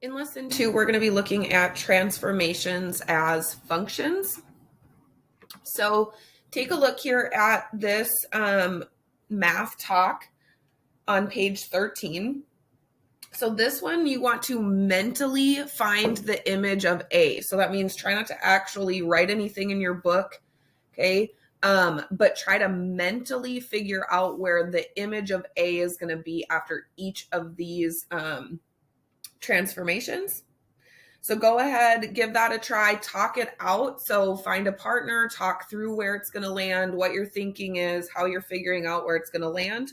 In lesson 2, we're going to be looking at transformations as functions. So take a look here at this math talk on page 13. So this one, you want to mentally find the image of A. So that means try not to actually write anything in your book, okay? But try to mentally figure out where the image of A is going to be after each of these transformations. So go ahead, give that a try, talk it out. So find a partner, talk through where it's going to land, what your thinking is, how you're figuring out where it's going to land.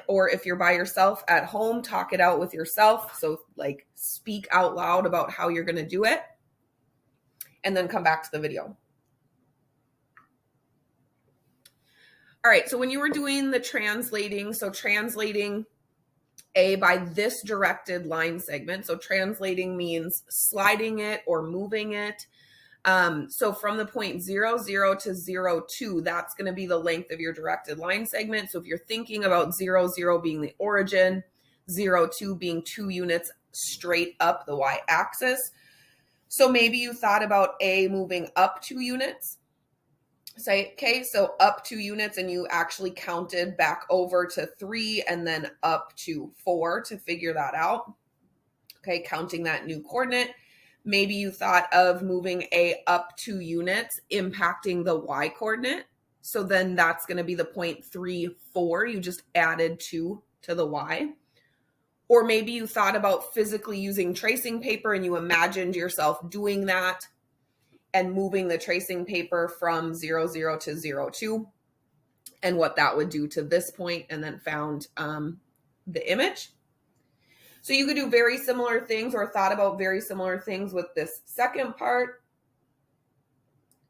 Or if you're by yourself at home, talk it out with yourself. So like speak out loud about how you're going to do it, and then come back to the video. All right, so when you were doing the translating, so translating A by this directed line segment. So translating means sliding it or moving it. So from the point 0, 0 to 0, 2, that's going to be the length of your directed line segment. So if you're thinking about 0, 0 being the origin, 0, 2 being 2 units straight up the y-axis. So maybe you thought about A moving up 2 units. Say, okay, so up 2 units, and you actually counted back over to 3 and then up to 4 to figure that out. Okay, counting that new coordinate. Maybe you thought of moving A up 2 units, impacting the y coordinate. So then that's going to be the point 3, 4. You just added 2 to the y. Or maybe you thought about physically using tracing paper and you imagined yourself doing that and moving the tracing paper from 0, 0 to 0, 2, and what that would do to this point, and then found the image. So you could do very similar things or thought about very similar things with this second part.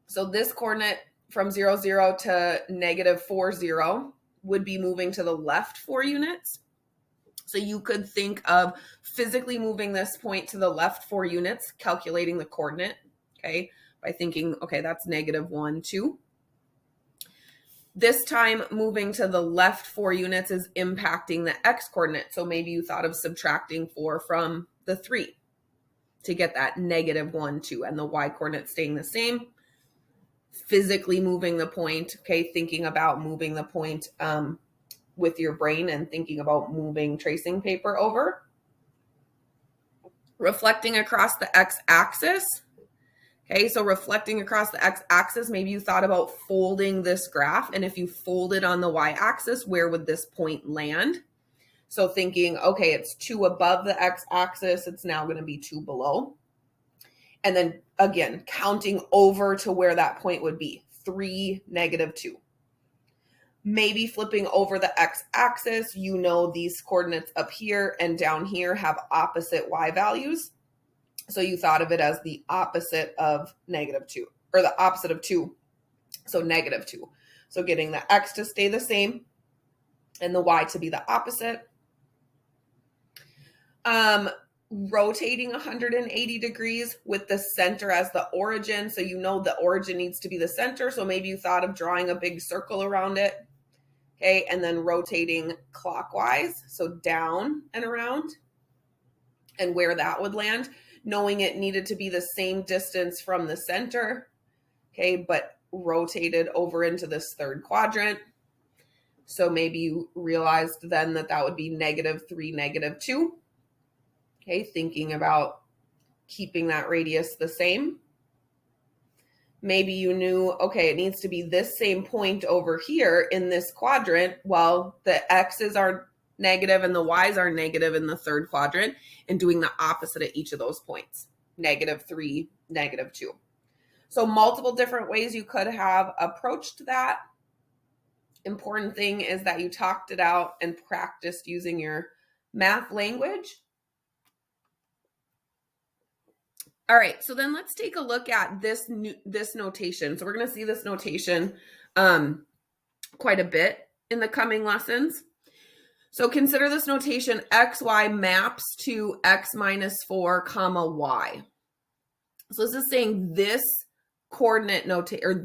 So this coordinate from 0, 0 to negative 4, 0 would be moving to the left 4 units. So you could think of physically moving this point to the left 4 units, calculating the coordinate, okay, by thinking, okay, that's negative 1, 2. This time moving to the left 4 units is impacting the x coordinate. So maybe you thought of subtracting 4 from the 3 to get that negative 1, 2, and the y coordinate staying the same. Physically moving the point, okay, thinking about moving the point with your brain and thinking about moving tracing paper over. Reflecting across the x-axis. Okay, so reflecting across the x-axis, maybe you thought about folding this graph, and if you folded on the y-axis, where would this point land? So thinking, okay, it's 2 above the x-axis, it's now going to be 2 below. And then again, counting over to where that point would be, 3, negative 2. Maybe flipping over the x-axis, you know these coordinates up here and down here have opposite y values. So you thought of it as the opposite of negative 2, or the opposite of 2, so negative 2. So getting the x to stay the same and the y to be the opposite. Rotating 180 degrees with the center as the origin. So you know the origin needs to be the center. So maybe you thought of drawing a big circle around it. Okay, and then rotating clockwise, so down and around, and where that would land, knowing it needed to be the same distance from the center, okay, but rotated over into this third quadrant. So maybe you realized then that that would be negative 3, negative 2. Okay, thinking about keeping that radius the same. Maybe you knew, okay, it needs to be this same point over here in this quadrant. Well, the x's are negative and the y's are negative in the third quadrant, and doing the opposite at each of those points, negative 3, negative 2. So multiple different ways you could have approached that. Important thing is that you talked it out and practiced using your math language. All right, so then let's take a look at this notation. So we're going to see this notation quite a bit in the coming lessons. So consider this notation: xy maps to x minus 4 comma y. So this is saying this coordinate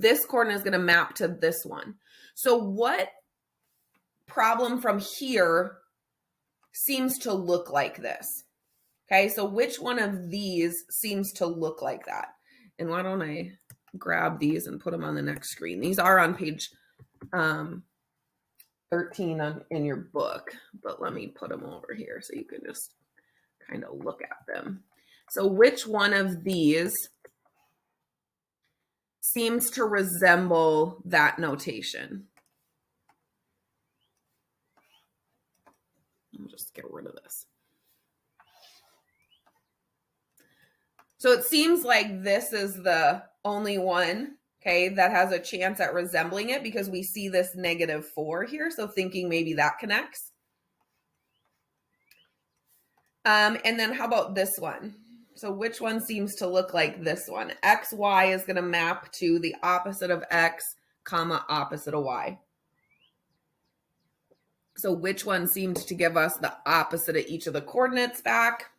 this coordinate is going to map to this one. So what problem from here seems to look like this? Okay, so which one of these seems to look like that? And why don't I grab these and put them on the next screen? These are on page 13 in your book, but let me put them over here so you can just kind of look at them. So which one of these seems to resemble that notation? I'll just get rid of this. So it seems like this is the only one, okay, that has a chance at resembling it because we see this -4 here. So thinking maybe that connects. And then how about this one? So which one seems to look like this one? XY is going to map to the opposite of X, comma, opposite of Y. So which one seems to give us the opposite of each of the coordinates back?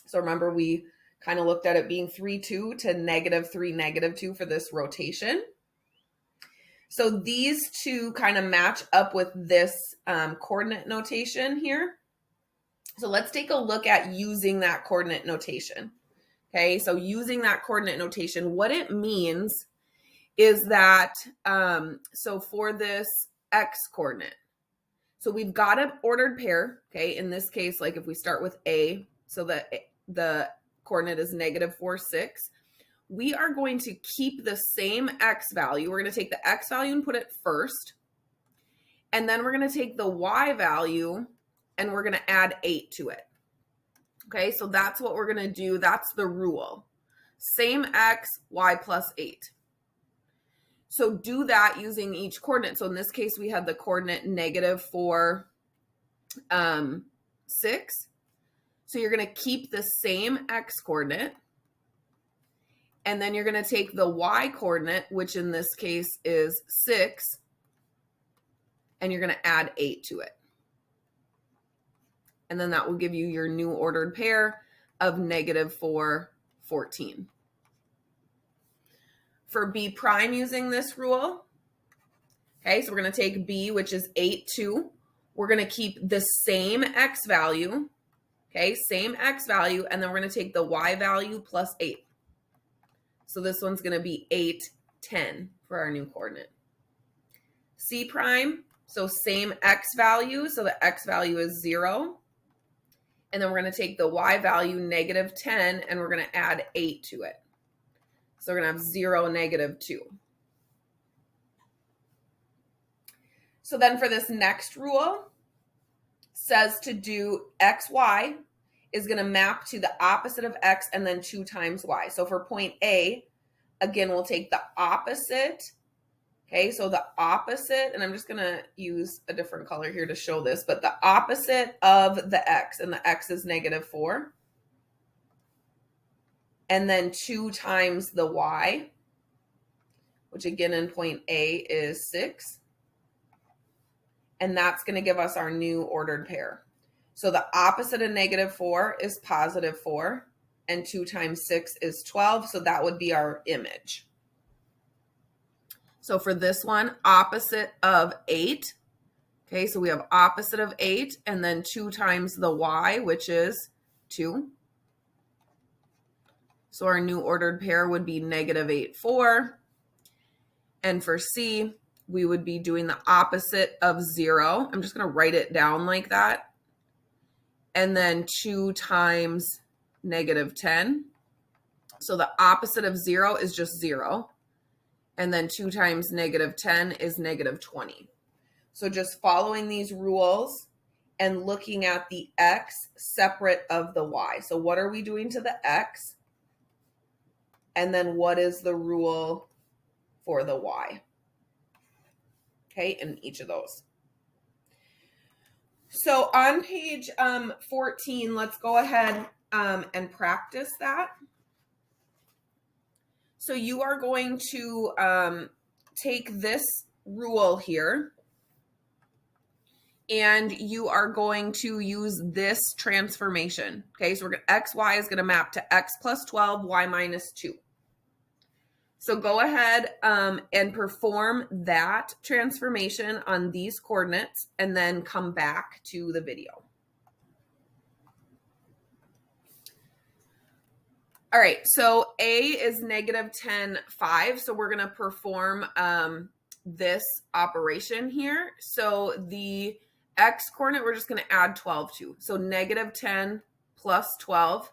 So remember, we kind of looked at it being 3, 2 to -3, -2 for this rotation. So these two kind of match up with this coordinate notation here. So let's take a look at using that coordinate notation. Okay, so using that coordinate notation, what it means is that, so for this X coordinate, so we've got an ordered pair, okay? In this case, like if we start with A, so that the coordinate is -4, 6, we are going to keep the same X value. We're going to take the X value and put it first. And then we're going to take the Y value and we're going to add 8 to it. Okay, so that's what we're going to do. That's the rule. Same X, Y plus 8. So do that using each coordinate. So in this case, we had the coordinate -4, 6. So you're going to keep the same X coordinate. And then you're going to take the Y coordinate, which in this case is 6, and you're going to add 8 to it. And then that will give you your new ordered pair of -4, 14. For B prime using this rule, okay, so we're going to take B, which is 8, 2. We're going to keep the same X value, okay, same X value, and then we're going to take the Y value plus 8. So this one's going to be 8, 10 for our new coordinate. C prime, so same X value, so the X value is 0. And then we're going to take the Y value -10 and we're going to add 8 to it. So we're going to have 0, -2. So then for this next rule, says to do XY is going to map to the opposite of X and then 2 times Y. So for point A, again, we'll take the opposite. Okay, so the opposite, and I'm just going to use a different color here to show this, but the opposite of the X, and the X is -4. And then 2 times the Y, which again in point A is 6. And that's going to give us our new ordered pair. So the opposite of -4 is +4, and 2 times 6 is 12. So that would be our image. So for this one, opposite of 8. Okay, so we have opposite of 8, and then 2 times the Y, which is 2. So our new ordered pair would be -8, 4. And for C, we would be doing the opposite of 0. I'm just going to write it down like that. And then 2 times -10. So the opposite of 0 is just 0. And then 2 times -10 is -20. So just following these rules and looking at the X separate of the Y. So what are we doing to the X? And then what is the rule for the Y? Okay, in each of those. So on page 14, let's go ahead and practice that. So you are going to take this rule here, and you are going to use this transformation. Okay, so XY is going to map to X plus 12, Y minus 2. So go ahead and perform that transformation on these coordinates and then come back to the video. All right, so A is negative 10, 5. So we're going to perform this operation here. So the x coordinate, we're just going to add 12 to. So negative 10 plus 12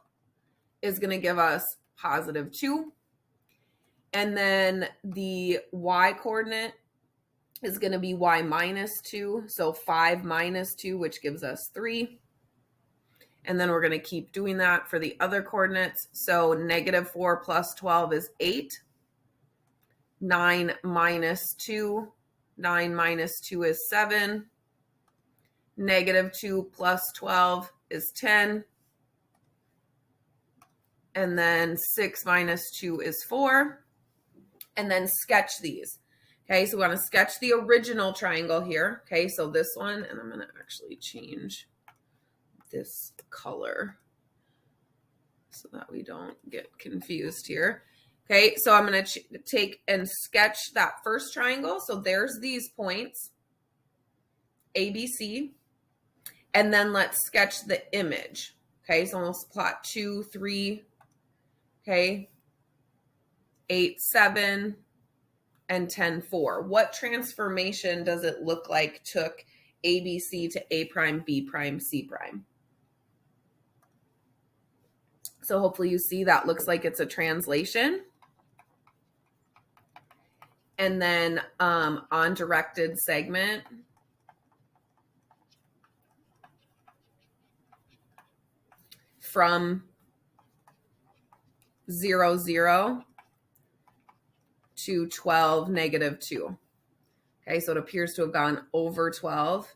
is going to give us positive 2. And then the y coordinate is going to be y minus 2. So 5 minus 2, which gives us 3. And then we're going to keep doing that for the other coordinates. So negative 4 plus 12 is 8. 9 minus 2. 9 minus 2 is 7. Negative 2 plus 12 is 10. And then 6 minus 2 is 4. And then sketch these. Okay, so we want to sketch the original triangle here. Okay, so this one, and I'm going to actually change this color so that we don't get confused here. Okay, so I'm going to take and sketch that first triangle. So there's these points, A, B, C. And then let's sketch the image. Okay, so we'll plot 2, 3, okay, 8, 7, and 10, 4. What transformation does it look like took ABC to A prime, B prime, C prime? So hopefully you see that looks like it's a translation. And then on directed segment, from 0, 0 to 12, negative 2. Okay, so it appears to have gone over 12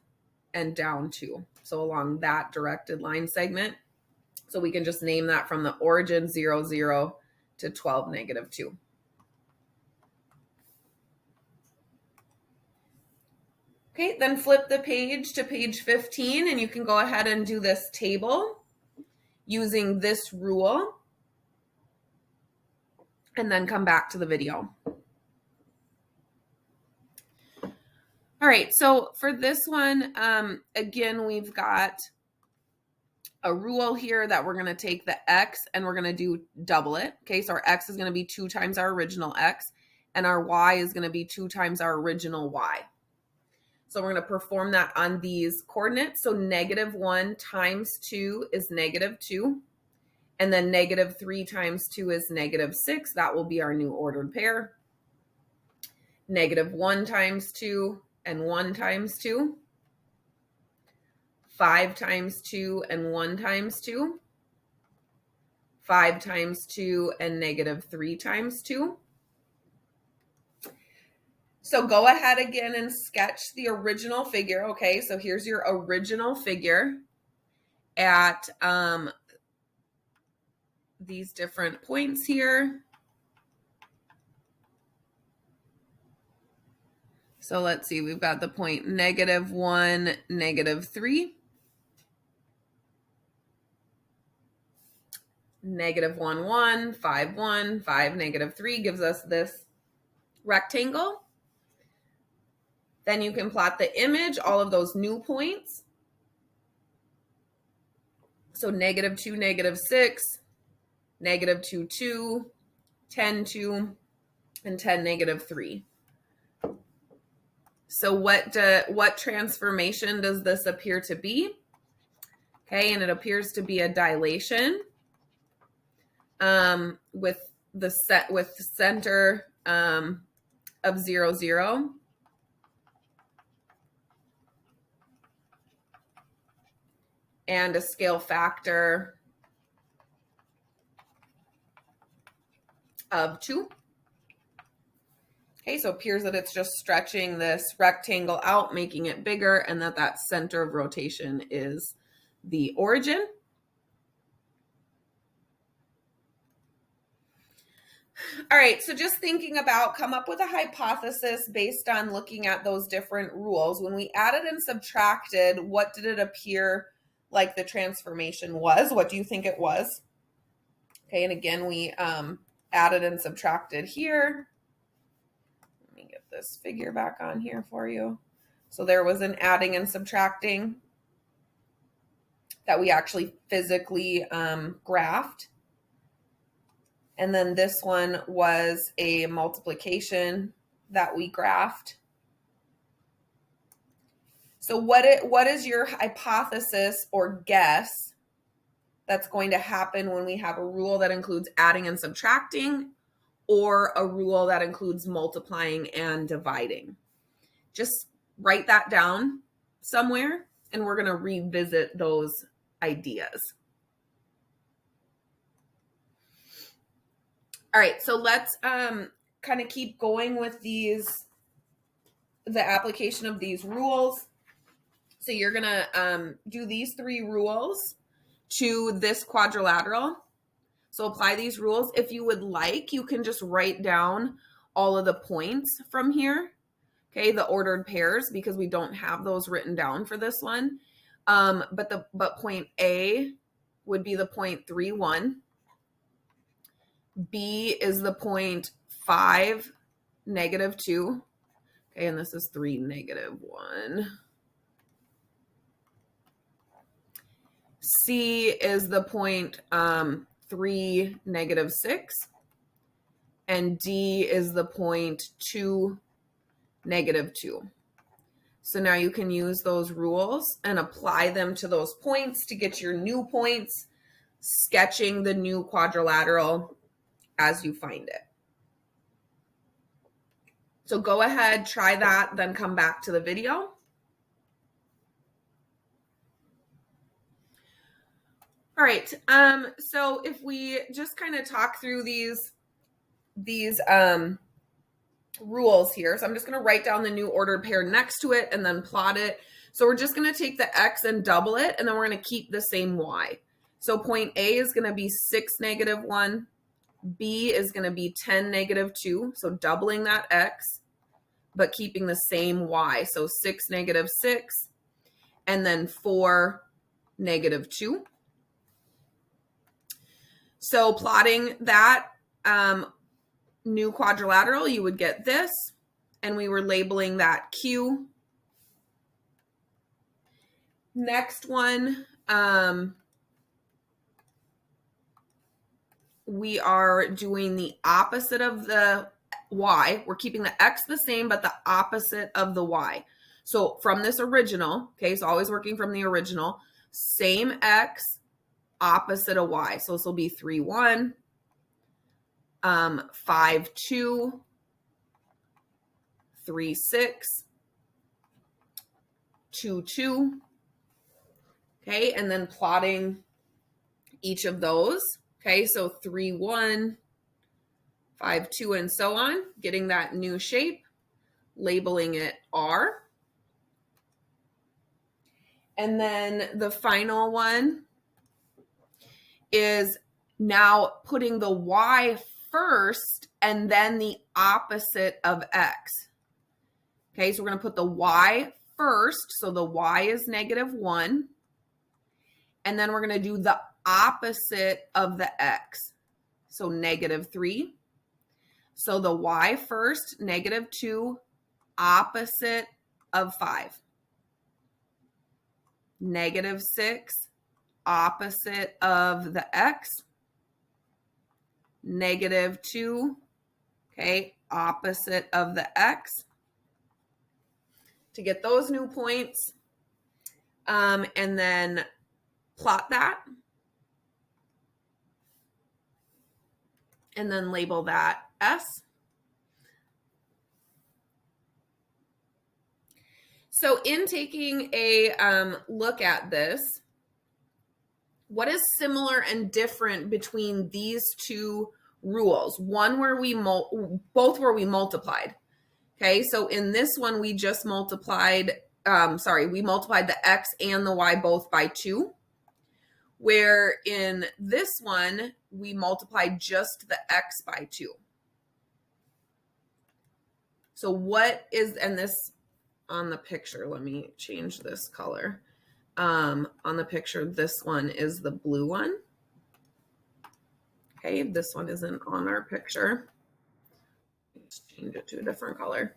and down 2. So along that directed line segment. So we can just name that from the origin 0, 0 to 12, negative 2. Okay, then flip the page to page 15 and you can go ahead and do this table using this rule and then come back to the video. All right, so for this one, again, we've got a rule here that we're going to take the x and we're going to do double it. Okay, so our x is going to be 2 times our original x and our y is going to be 2 times our original y. So we're going to perform that on these coordinates. So negative 1 times 2 is negative 2. And then negative 3 times 2 is negative 6. That will be our new ordered pair. Negative 1 times 2 and 1 times 2. 5 times 2 and 1 times 2. 5 times 2 and negative 3 times 2. So go ahead again and sketch the original figure. Okay, so here's your original figure at these different points here. So let's see, we've got the point negative 1, negative 3. Negative 1, 1, 5, 1, 5, negative 3 gives us this rectangle. Then you can plot the image, all of those new points. So negative 2, negative 6, negative 2, 2, 10, 2, and 10, negative 3. So what transformation does this appear to be? Okay, and it appears to be a dilation with the center of 0, 0. And a scale factor of 2. Okay, so it appears that it's just stretching this rectangle out, making it bigger, and that center of rotation is the origin. All right, so just thinking about, come up with a hypothesis based on looking at those different rules. When we added and subtracted, what did it appear like the transformation was? What do you think it was? Okay, and again, we added and subtracted here. Let me get this figure back on here for you. So there was an adding and subtracting that we actually physically graphed. And then this one was a multiplication that we graphed. So what is your hypothesis or guess that's going to happen when we have a rule that includes adding and subtracting, or a rule that includes multiplying and dividing? Just write that down somewhere, and we're going to revisit those ideas. All right, so let's kind of keep going with the application of these rules. So you're going to do these 3 rules to this quadrilateral. So apply these rules. If you would like, you can just write down all of the points from here, okay, the ordered pairs, because we don't have those written down for this one. But point A would be the point 3, 1. B is the point 5, negative 2. Okay, and this is 3, negative 1. C is the point 3, negative 6. And D is the point 2, negative 2. So now you can use those rules and apply them to those points to get your new points, sketching the new quadrilateral as you find it. So go ahead, try that, then come back to the video. All right, so if we just kind of talk through these rules here. So I'm just going to write down the new ordered pair next to it and then plot it. So we're just going to take the X and double it, and then we're going to keep the same Y. So point A is going to be 6, negative 1. B is going to be 10, negative 2. So doubling that X, but keeping the same Y. So 6, negative 6, and then 4, negative 2. So plotting that new quadrilateral, you would get this, and we were labeling that Q. Next one, we are doing the opposite of the Y. We're keeping the X the same, but the opposite of the Y. So from this original, okay, so always working from the original, same X, opposite of Y. So this will be 3, 1. 5, 2, 3, 6, 2, 2. Okay, and then plotting each of those. Okay, so 3, 1, 5, 2, and so on, getting that new shape, labeling it R. And then the final one is now putting the Y first and then the opposite of X. Okay, so we're going to put the Y first. So the Y is negative 1. And then we're going to do the opposite of the X. So negative 3. So the Y first, negative 2, opposite of 5. Negative 6, opposite of the X. Negative 2, okay, opposite of the X. To get those new points, and then plot that, and then label that S. So in taking a look at this, what is similar and different between these two rules? One where both where we multiplied. Okay, so in this one we just multiplied, we multiplied the X and the Y both by 2. Where in this one we multiplied just the X by 2. So what is, and this on the picture, let me change this color. On the picture, this one is the blue one. Okay, this one isn't on our picture. Let's change it to a different color.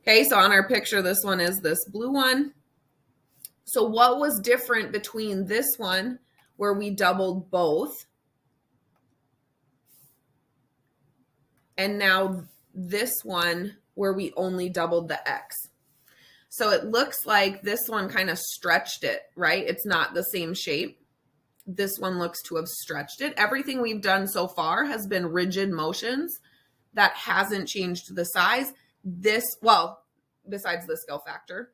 Okay, so on our picture, this one is this blue one. So what was different between this one, where we doubled both, and now this one where we only doubled the X. So it looks like this one kind of stretched it, right? It's not the same shape. This one looks to have stretched it. Everything we've done so far has been rigid motions that hasn't changed the size. This, well, besides the scale factor,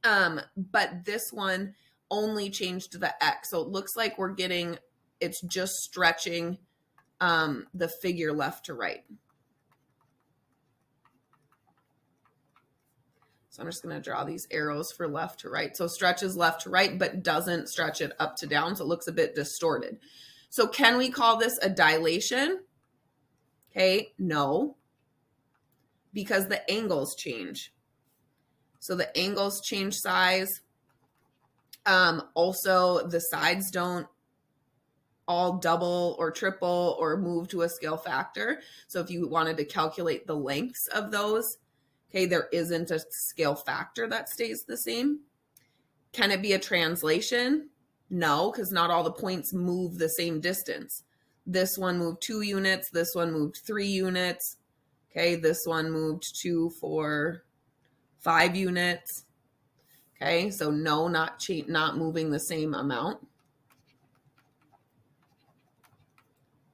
but this one only changed the X. So it looks like we're getting, it's just stretching the figure left to right. So I'm just going to draw these arrows for left to right. So stretches left to right, but doesn't stretch it up to down. So it looks a bit distorted. So can we call this a dilation? Okay, no, because the angles change. So the angles change size. Also, the sides don't all double or triple or move to a scale factor. So if you wanted to calculate the lengths of those, okay, there isn't a scale factor that stays the same. Can it be a translation? No, because not all the points move the same distance. This one moved 2 units. This one moved 3 units. Okay, this one moved 2, 4, 5 units. Okay, so no, not moving the same amount.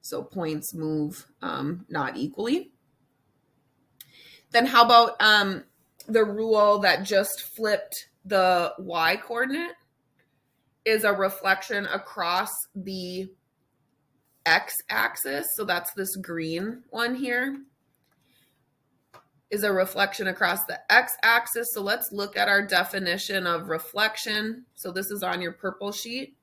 So points move not equally. Then how about the rule that just flipped the y coordinate is a reflection across the x-axis. So that's this green one here, is a reflection across the x-axis. So let's look at our definition of reflection. So this is on your purple sheet.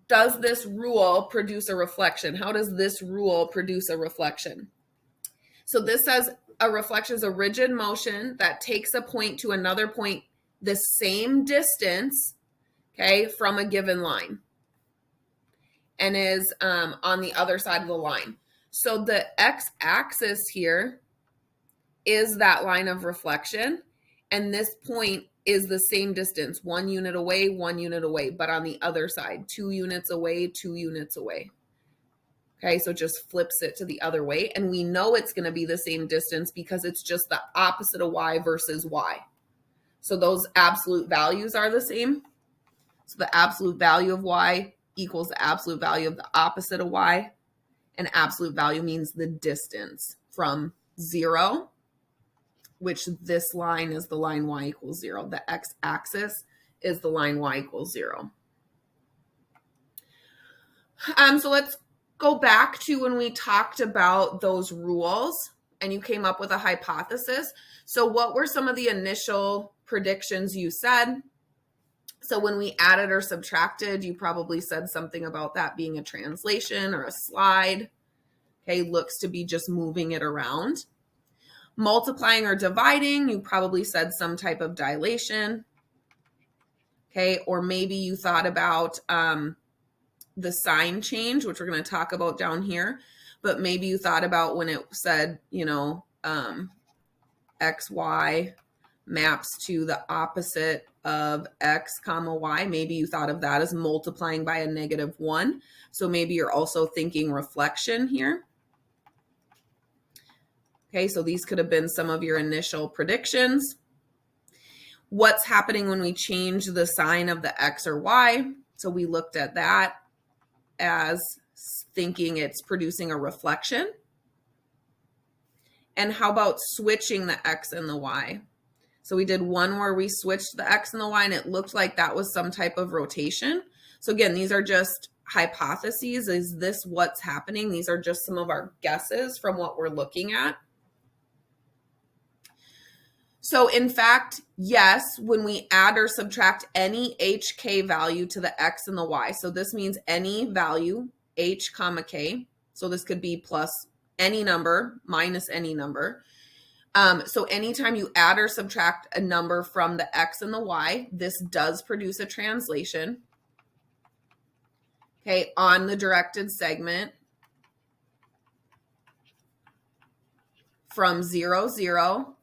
Does this rule produce a reflection? How does this rule produce a reflection? So this says a reflection is a rigid motion that takes a point to another point the same distance, okay, from a given line and is on the other side of the line. So the x-axis here is that line of reflection, and this point is the same distance, 1 unit away, 1 unit away, but on the other side, 2 units away, 2 units away. Okay, so it just flips it to the other way. And we know it's going to be the same distance because it's just the opposite of y versus y. So those absolute values are the same. So the absolute value of y equals the absolute value of the opposite of y. And absolute value means the distance from 0, which this line is the line y equals 0. The x-axis is the line y equals 0. So let's go back to when we talked about those rules and you came up with a hypothesis. So what were some of the initial predictions you said? So when we added or subtracted, you probably said something about that being a translation or a slide. Okay, looks to be just moving it around. Multiplying or dividing, you probably said some type of dilation. Okay, or maybe you thought about the sign change, which we're going to talk about down here, but maybe you thought about when it said, you know, XY maps to the opposite of X comma Y. Maybe you thought of that as multiplying by a -1. So maybe you're also thinking reflection here. Okay, so these could have been some of your initial predictions. What's happening when we change the sign of the X or Y? So we looked at that as thinking it's producing a reflection. And how about switching the X and the Y? So we did one where we switched the X and the Y and it looked like that was some type of rotation. So again, these are just hypotheses. Is this what's happening? These are just some of our guesses from what we're looking at. So in fact, yes, when we add or subtract any HK value to the X and the Y, so this means any value, H comma K, so this could be plus any number minus any number. So anytime you add or subtract a number from the X and the Y, this does produce a translation, okay, on the directed segment from 0, 0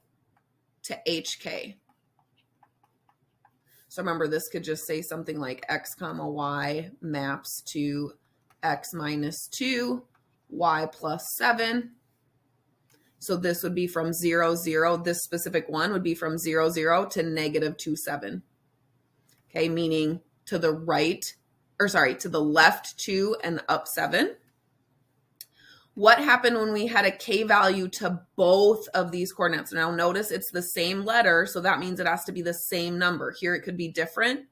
to HK. So remember, this could just say something like X comma Y maps to X minus 2 y plus 7. So this would be from 0, 0. This specific one would be from 0, 0 to negative 2, 7. Okay, meaning to the right, or sorry, to the left 2 and up 7. What happened when we had a k value to both of these coordinates? Now notice it's the same letter, so that means it has to be the same number. Here it could be different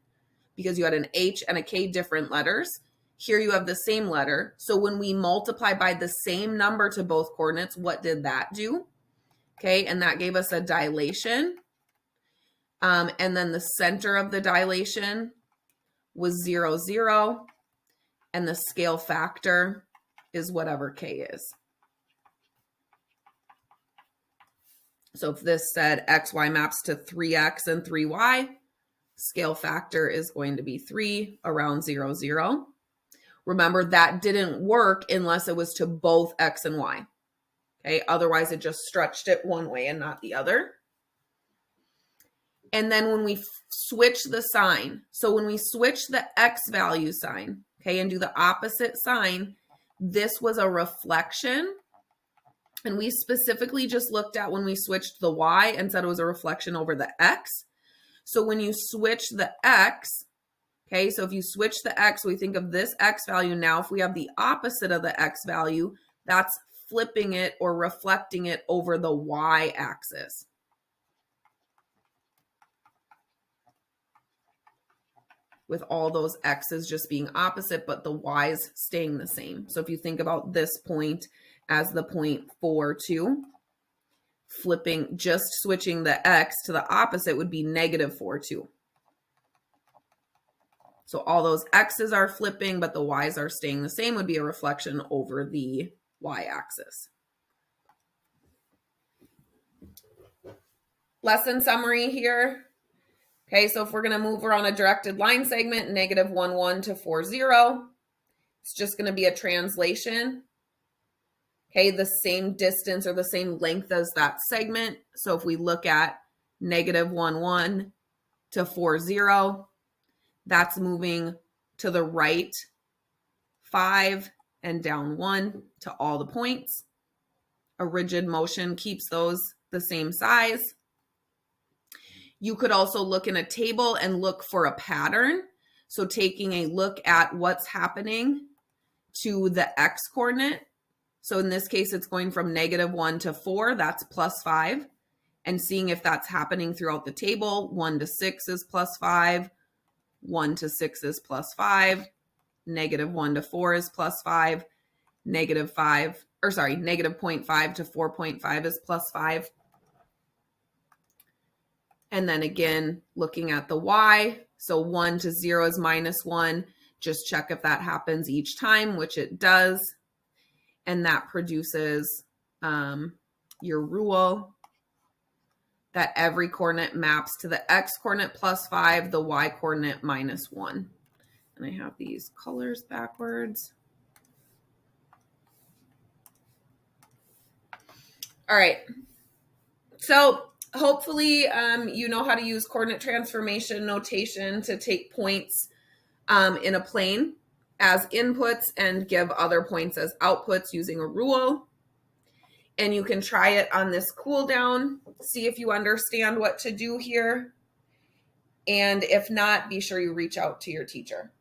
because you had an h and a k different letters. Here you have the same letter. So when we multiply by the same number to both coordinates, what did that do? Okay, and that gave us a dilation. And then the center of the dilation was 0, 0. And the scale factor is whatever k is. So if this said xy maps to 3x and 3y, scale factor is going to be 3 around 0, 0. Remember, that didn't work unless it was to both x and y. Okay, otherwise it just stretched it one way and not the other. And then when we switch the sign, so when we switch the x value sign, okay, and do the opposite sign, this was a reflection. And we specifically just looked at when we switched the y and said it was a reflection over the x. So when you switch the x, okay, so if you switch the x, we think of this x value. Now, if we have the opposite of the x value, that's flipping it or reflecting it over the y axis. With all those x's just being opposite, but the y's staying the same. So if you think about this point as the point 4, 2, flipping, just switching the x to the opposite would be negative 4, 2. So all those x's are flipping, but the y's are staying the same, would be a reflection over the y-axis. Lesson summary here. Okay, so if we're going to move around a directed line segment, negative 1, 1 to 4, 0, it's just going to be a translation. Okay, the same distance or the same length as that segment. So if we look at negative 1, 1 to 4, 0, that's moving to the right 5 and down 1 to all the points. A rigid motion keeps those the same size. You could also look in a table and look for a pattern. So taking a look at what's happening to the x coordinate. So in this case, it's going from negative 1 to 4, that's plus 5. And seeing if that's happening throughout the table. 1 to 6 is plus 5. 1 to 6 is plus 5. Negative 1 to 4 is plus 5. Negative 0.5 to 4.5 is plus 5. And then again, looking at the y, so 1 to 0 is minus 1. Just check if that happens each time, which it does. And that produces your rule that every coordinate maps to the x coordinate plus 5, the y coordinate minus 1. And I have these colors backwards. All right. So hopefully you know how to use coordinate transformation notation to take points in a plane as inputs and give other points as outputs using a rule. And you can try it on this cool down, see if you understand what to do here. And if not, be sure you reach out to your teacher.